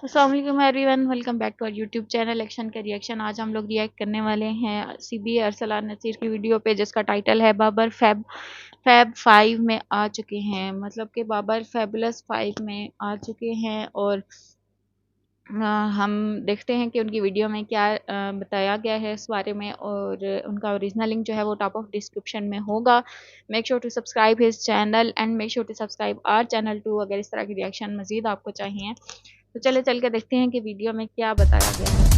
अस्सलाम वालेकुम everyone, welcome back to our YouTube channel action का रिएक्शन। आज हम लोग रिएक्ट करने वाले हैं सीबी अरसलान नसीर की वीडियो पे, जिसका टाइटल है बाबर फैब फैब 5 में आ चुके हैं। मतलब कि बाबर फैबुलस 5 में आ चुके हैं। और हम देखते हैं कि उनकी वीडियो में क्या बताया गया है इस बारे में। और उनका ओरिजिनल लिंक जो है वो टॉप ऑफ डिस्क्रिप्शन में होगा। Make sure to subscribe his channel and make sure to subscribe our channel too, अगर इस तरह की रिएक्शन मजीद आपको चाहिए। तो चले चल के देखते हैं कि वीडियो में क्या बताया गया है।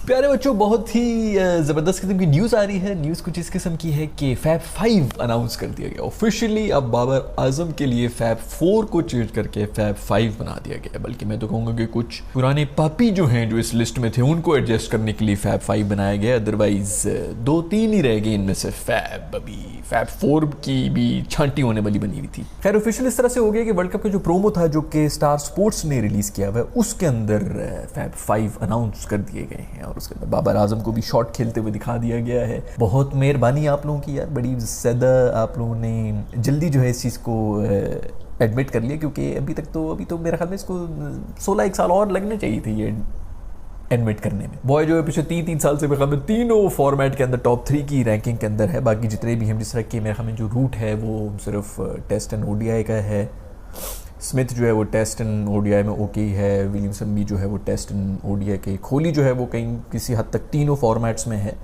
प्यारे बच्चों, बहुत ही ज़बरदस्त किस्म की न्यूज़ आ रही है। न्यूज़ कुछ इस किस्म की है कि फैब 5 अनाउंस कर दिया गया ऑफिशियली। अब बाबर आजम के लिए फैब 4 को चेंज करके फैब 5 बना दिया गया। बल्कि मैं तो कहूँगा कि कुछ पुराने पापी जो हैं जो इस लिस्ट में थे उनको एडजस्ट करने के लिए फैब 5 बनाया गया। अदरवाइज 2-3 ही रह गए इनमें से। अभी फैब 4 की भी छांटी होने वाली बनी हुई थी। खैर ऑफिशियल इस तरह से हो गया कि वर्ल्ड कप का जो प्रोमो था जो कि स्टार स्पोर्ट्स ने रिलीज़ किया हुआ है उसके अंदर फैब 5 अनाउंस कर दिए गए हैं। और उसके अंदर बाबर आजम को भी शॉट खेलते हुए दिखा दिया गया है। बहुत मेहरबानी आप लोगों की यार, बड़ी ज़्यादा आप लोगों ने जल्दी जो है इस चीज़ को एडमिट कर लिया, क्योंकि अभी तो मेरे ख्याल में इसको 16 साल और लगने चाहिए थे ये एडमिट करने में। बॉय जो है पिछले 3 साल से मेरे ख्याल में तीनों फॉर्मेट के अंदर टॉप 3 की रैंकिंग के अंदर है। बाकी जितने भी हम जिस तरह के मेरे ख्याल में जो रूट है वो सिर्फ टेस्ट एंड ओडीआई का है। स्मिथ जो है वो टेस्ट एंड ओडीआई में ओके है। विलियमसन भी जो है वो टेस्ट एंड ओडीआई के। कोहली जो है वो कहीं किसी हद तक तीनों फॉर्मेट्स में है।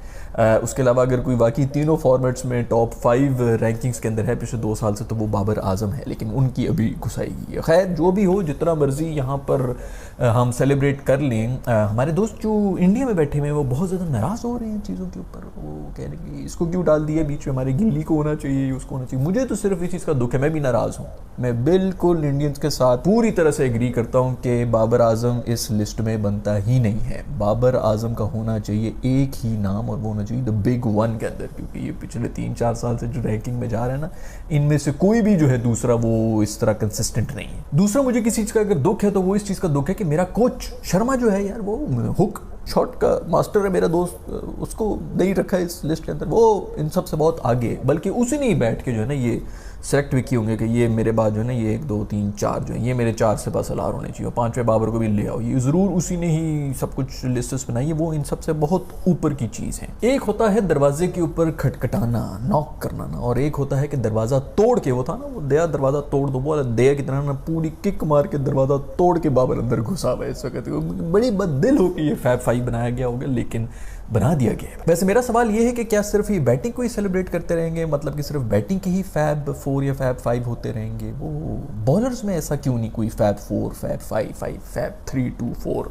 उसके अलावा अगर कोई बाकी तीनों फॉर्मेट्स में टॉप 5 रैंकिंग्स के अंदर है पिछले 2 साल से, तो वो बाबर आजम है। लेकिन उनकी अभी घुसाएगी। खैर जो भी हो, जितना मर्जी यहाँ पर हम सेलिब्रेट कर लें, हमारे दोस्त जो इंडिया में बैठे हुए हैं वो बहुत ज़्यादा नाराज़ हो रहे हैं चीज़ों के ऊपर। वो कह रहे हैं कि इसको क्यों डाल दिया बीच में, हमारे गिल्ली को होना चाहिए, उसको होना चाहिए। मुझे तो सिर्फ इस चीज़ का दुख है, मैं भी नाराज़ हूँ। मैं बिल्कुल इंडियंस के साथ पूरी तरह से एग्री करता हूँ कि बाबर आजम इस लिस्ट में बनता ही नहीं है। बाबर आजम का होना चाहिए एक ही नाम, और वो होना चाहिए द बिग वन के अंदर। क्योंकि ये पिछले 3-4 साल से जो रैंकिंग में जा रहा है ना, इनमें से कोई भी जो है दूसरा वो इस तरह कंसिस्टेंट नहीं है। दूसरा मुझे किसी चीज़ का अगर दुख है तो वो इस चीज़ का दुख है कि मेरा कोच शर्मा जो है यार, वो हुक शॉट का मास्टर है मेरा दोस्त, उसको नहीं रखा है इस लिस्ट के अंदर। वो इन सब से बहुत आगे, बल्कि उसी ने ही बैठ के जो है ना ये सेलेक्ट भी किए होंगे कि ये मेरे बाद जो है ना ये 1 2 3 4 जो है ये मेरे 4 से पास अलार होने चाहिए, 5वें बाबर को भी ले आओ। ये ज़रूर उसी ने ही सब कुछ लिस्ट्स बनाई है। वो इन सब से बहुत ऊपर की चीज़ है। एक होता है दरवाजे के ऊपर खटखटाना, नॉक करना ना, और एक होता है कि दरवाज़ा तोड़ के, वो था ना वो दया दरवाज़ा तोड़ दो, वो दया की तरह ना पूरी किक मार के दरवाज़ा तोड़ के बाबर अंदर घुसा हुआ है इस वक्त। बड़ी बददिल हो कि ये फैब 5 बनाया गया होगा, लेकिन बना दिया गया है। वैसे मेरा सवाल ये है कि क्या सिर्फ ये बैटिंग को ही सेलिब्रेट करते रहेंगे, मतलब कि सिर्फ बैटिंग के ही फैब 4 या फैब 5 होते रहेंगे? वो बॉलर्स में ऐसा क्यों नहीं कोई फैब 4, फैब 5, फैब 3, 2, 4,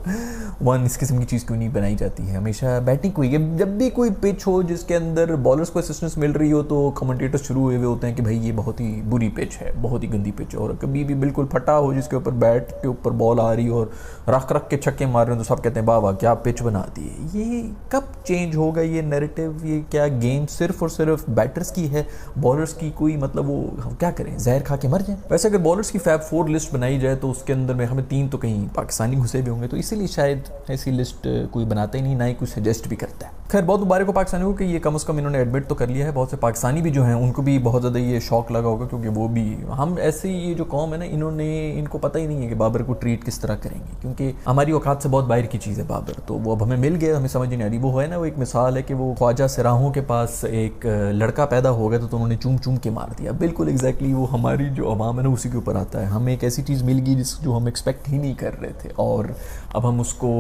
1 इस किस्म की चीज़ क्यों नहीं बनाई जाती है? हमेशा बैटिंग को ही। जब भी कोई पिच हो जिसके अंदर बॉलर्स को असिस्टेंस मिल रही हो तो कमेंटेटर्स शुरू हुए होते हैं कि भाई ये बहुत ही बुरी पिच है, बहुत ही गंदी पिच है। और कभी भी बिल्कुल फटा हो जिसके ऊपर बैट के ऊपर बॉल आ रही हो और रख के छक्के मार रहे हो, तो सब कहते हैं वाह वाह क्या पिच बना दी है। ये कब चेंज होगा ये नैरेटिव? ये क्या गेम सिर्फ और सिर्फ बैटर्स की है, बॉलर्स की कोई मतलब वो हम क्या करें, जहर खा के मर जाएं? वैसे अगर बॉलर्स की फैब 4 लिस्ट बनाई जाए तो उसके अंदर में हमें 3 तो कहीं पाकिस्तानी घुसे भी होंगे, तो इसीलिए शायद ऐसी लिस्ट कोई बनाता ही नहीं, ना ही कोई सजेस्ट भी करता है। खैर बहुत मुबारक हो पाकिस्तानियों को कि ये कम से कम इन्होंने एडमिट तो कर लिया है। बहुत से पाकिस्तानी भी जो हैं उनको भी बहुत ज़्यादा ये शौक लगा होगा, क्योंकि वो भी हम ऐसे ये जो कौम है ना, इनको पता ही नहीं है कि बाबर को ट्रीट किस तरह करेंगे, क्योंकि हमारी औकात से बहुत बाहर की चीज़ है बाबर। तो वो अब हमें मिल गया, हमें समझ नहीं आ रही। वो है ना वो एक मिसाल है कि वो ख्वाजा सिराहों के पास एक लड़का पैदा हो गया तो उन्होंने चूम चूम के मार दिया। बिल्कुल एग्जैक्टली वो हमारी जो अवाम है ना उसी के ऊपर आता है। हमें एक ऐसी चीज़ मिल गई जो हम एक्सपेक्ट ही नहीं कर रहे थे, और अब हम उसको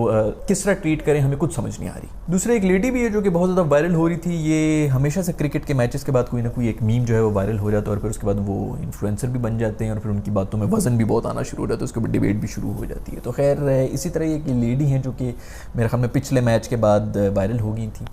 किस तरह ट्रीट करें हमें कुछ समझ नहीं आ रही। दूसरा एक लेडी भी है जो कि बहुत ज़्यादा वायरल हो रही थी। ये हमेशा से क्रिकेट के मैचेस के बाद कोई ना कोई एक मीम जो है वो वायरल हो जाता है, और फिर उसके बाद वो इन्फ्लुएंसर भी बन जाते हैं, और फिर उनकी बातों में वजन भी बहुत आना शुरू हो जाता है, उसके ऊपर डिबेट भी शुरू हो जाती है। तो खैर इसी तरह एक लेडी हैं जो कि मेरे ख्याल में पिछले मैच के बाद वायरल हो गई थी,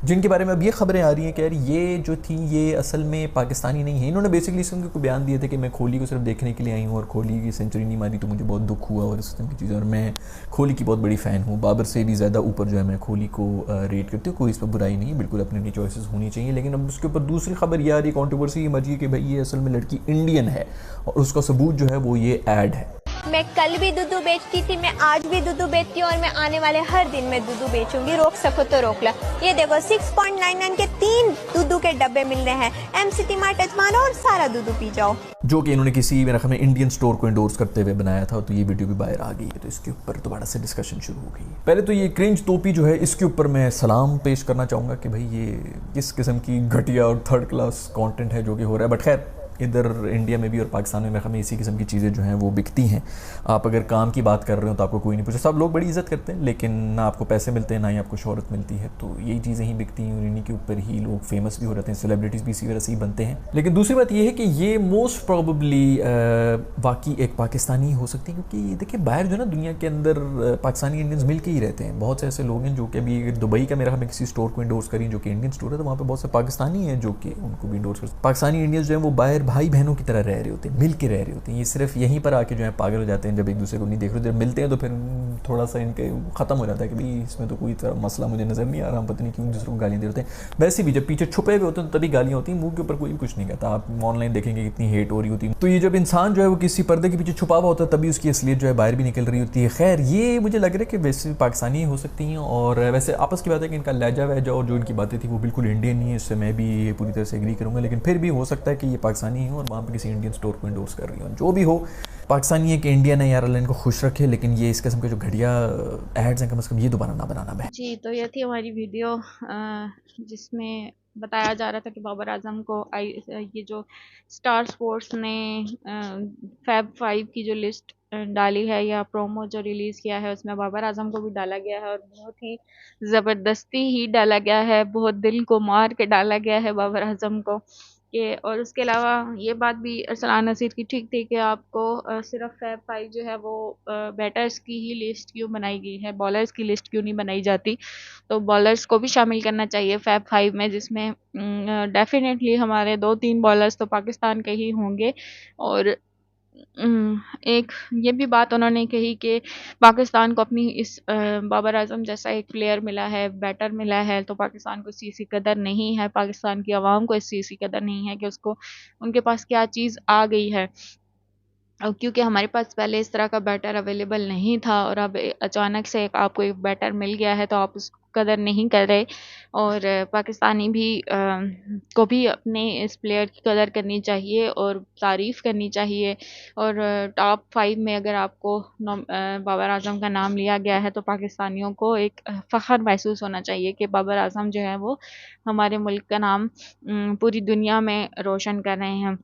जिनके बारे में अब ये खबरें आ रही हैं कि यार ये जो थी ये असल में पाकिस्तानी नहीं है। इन्होंने बेसिकली इस को बयान दिए थे कि मैं कोहली को सिर्फ देखने के लिए आई हूँ, और कोहली की सेंचुरी नहीं मारी तो मुझे बहुत दुख हुआ, और इस तरह की चीज़ें। और मैं कोहली की बहुत बड़ी फ़ैन हूँ, बाबर से भी ज़्यादा ऊपर जो है मैं कोहली को रेट करती हूँ। कोई इस पर बुराई नहीं है, बिल्कुल अपनी अपनी चॉइसेस होनी चाहिए। लेकिन अब उसके ऊपर दूसरी खबर ये आ रही, कॉन्ट्रोवर्सी ये मची कि भाई ये असल में लड़की इंडियन है, और उसका सबूत जो है वो ये ऐड है। मैं कल भी दूध बेचती थी, मैं आज भी दूध बेचती हूँ और मैं आने वाले हर दिन में दूध बेचूंगी। रोक सको तो रोक ला। ये देखो 6.99 के 3 दूध के डब्बे मिल रहे हैं। एम सिटी मार्ट अजमानो और सारा दूध पी जाओ। जो कि इन्होंने किसी मेरा ख्याल में इंडियन स्टोर को इंडोर्स करते हुए बनाया था, तो ये वीडियो भी बाहर आ गई है, तो इसके ऊपर दोबारा से डिस्कशन शुरू हो गई। पहले तो ये क्रिंज टोपी जो है, इसके ऊपर मैं सलाम पेश करना चाहूँगा कि भाई ये किस किस्म की घटिया और थर्ड क्लास कंटेंट है जो कि हो रहा है। बट खैर, इधर इंडिया में भी और पाकिस्तान में हमें इसी किस्म की चीज़ें जो हैं वो बिकती हैं। आप अगर काम की बात कर रहे हो तो आपको कोई नहीं पूछे, सब लोग बड़ी इज्जत करते हैं, लेकिन ना आपको पैसे मिलते हैं ना ही आपको शोहरत मिलती है। तो यही चीज़ें ही बिकती हैं और इन्हीं के ऊपर ही लोग फेमस भी हो जाते हैं, सेलिब्रिटीज़ भी इसी वजह से ही बनते हैं। लेकिन दूसरी बात ये है कि ये मोस्ट प्रॉबली वाकई एक पाकिस्तानी हो सकती है, क्योंकि देखिए बाहर जो ना दुनिया के अंदर पाकिस्तानी इंडियंस मिल के ही रहते हैं। बहुत से ऐसे लोग हैं जो कि अभी दुबई का मेरा हमें किसी स्टोर को इंडोर्स करी जो कि इंडियन स्टोर है, तो वहाँ पर बहुत से पाकिस्तानी हैं जो कि उनको भी इंडोर्स करते। पाकिस्तानी इंडियंस जो है वो बाहर भाई बहनों की तरह रह रहे होते हैं, मिल के रह रहे होते हैं। ये सिर्फ यहीं पर आके जो है पागल हो जाते हैं जब एक दूसरे को नहीं देख रहे। जब मिलते हैं तो फिर थोड़ा सा इनके ख़त्म हो जाता है कि भाई इसमें तो कोई तरह मसला मुझे नज़र नहीं आ रहा, हम पता नहीं क्यों दूसरों को गालियाँ दे होते हैं। वैसे भी जब पीछे छुपे हुए होते हैं तो तभी गालियाँ होती हैं, मुंह के ऊपर कोई कुछ नहीं कहता। आप ऑनलाइन देखेंगे कितनी हेट हो रही होती है। तो ये जब इंसान जो है वो किसी पर्दे के पीछे छुपा हुआ होता है तभी उसकी असलियत जो है बाहर भी निकल रही होती है। खैर, ये मुझे लग रहा है कि वैसे पाकिस्तानी हो सकती हैं, और वैसे आपस की बात है कि इनका लहजा वहजा और जो इनकी बातें थी वो बिल्कुल इंडियन ही है, इससे मैं भी पूरी तरह से एग्री करूँगा। लेकिन फिर भी हो सकता है कि ये पाकिस्तानी है और वहाँ पर किसी इंडियन स्टोर को इंडोर्स कर रही हो। जो भी हो, पाकिस्तानी है कि इंडियन है, यार अल्लाह इनको खुश रखे। लेकिन ये इस किस्म के जो घटिया एड्स हैं, कम से कम ये दोबारा ना बनाना है। जी, तो ये थी हमारी वीडियो जिसमें बताया जा रहा था कि बाबर आजम को ये जो स्टार स्पोर्ट्स ने फैब 5 की जो लिस्ट डाली है या प्रोमो जो रिलीज़ किया है उसमें बाबर आजम को भी डाला गया है, और बहुत ही ज़बरदस्ती ही डाला गया है, बहुत दिल को मार के डाला गया है बाबर आजम को। कि और उसके अलावा ये बात भी अरसलान नसीर की ठीक थी कि आपको सिर्फ फैब 5 जो है वो बैटर्स की ही लिस्ट क्यों बनाई गई है, बॉलर्स की लिस्ट क्यों नहीं बनाई जाती। तो बॉलर्स को भी शामिल करना चाहिए फैब 5 में, जिसमें डेफिनेटली हमारे 2-3 बॉलर्स तो पाकिस्तान के ही होंगे। और एक ये भी बात उन्होंने कही कि पाकिस्तान को अपनी इस बाबर आजम जैसा एक प्लेयर मिला है, बैटर मिला है, तो पाकिस्तान को इस चीज़ की कदर नहीं है, पाकिस्तान की आवाम को इस चीज़ की कदर नहीं है कि उसको उनके पास क्या चीज़ आ गई है। क्योंकि हमारे पास पहले इस तरह का बैटर अवेलेबल नहीं था, और अब अचानक से आपको एक बैटर मिल गया है तो आप उसकी कदर नहीं कर रहे। और पाकिस्तानी भी को भी अपने इस प्लेयर की कदर करनी चाहिए और तारीफ़ करनी चाहिए। और टॉप 5 में अगर आपको बाबर आजम का नाम लिया गया है तो पाकिस्तानियों को एक फ़ख्र महसूस होना चाहिए कि बाबर आजम जो है वो हमारे मुल्क का नाम पूरी दुनिया में रोशन कर रहे हैं।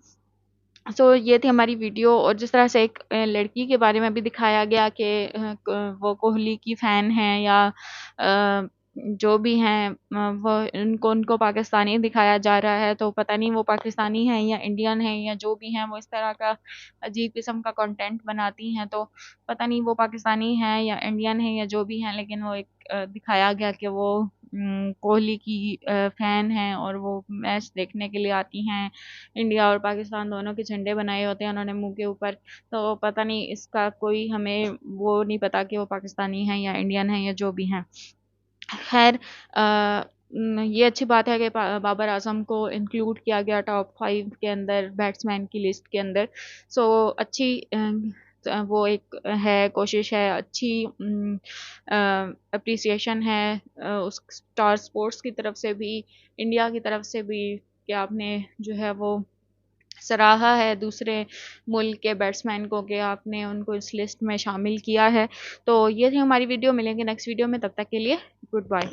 सो ये थी हमारी वीडियो। और जिस तरह से एक लड़की के बारे में भी दिखाया गया कि वो कोहली की फ़ैन हैं या जो भी हैं, वो उनको पाकिस्तानी दिखाया जा रहा है, तो पता नहीं वो पाकिस्तानी हैं या इंडियन हैं या जो भी हैं, वो इस तरह का अजीब किस्म का कंटेंट बनाती हैं। तो पता नहीं वो पाकिस्तानी हैं या इंडियन हैं या जो भी हैं, लेकिन वो एक दिखाया गया कि वो कोहली की फ़ैन हैं और वो मैच देखने के लिए आती हैं। इंडिया और पाकिस्तान दोनों के झंडे बनाए होते हैं उन्होंने मुँह के ऊपर। तो पता नहीं इसका कोई हमें वो नहीं पता कि वो पाकिस्तानी हैं या इंडियन हैं या जो भी हैं। ख़ैर, ये अच्छी बात है कि बाबर आज़म को इंक्लूड किया गया टॉप 5 के अंदर, बैट्समैन की लिस्ट के अंदर। सो अच्छी वो एक है, कोशिश है, अच्छी एप्रिसिएशन है उस स्टार स्पोर्ट्स की तरफ से भी, इंडिया की तरफ से भी, कि आपने जो है वो सराहा है दूसरे मुल्क के बैट्समैन को कि आपने उनको इस लिस्ट में शामिल किया है। तो ये थी हमारी वीडियो, मिलेंगे नेक्स्ट वीडियो में, तब तक के लिए गुड बाय।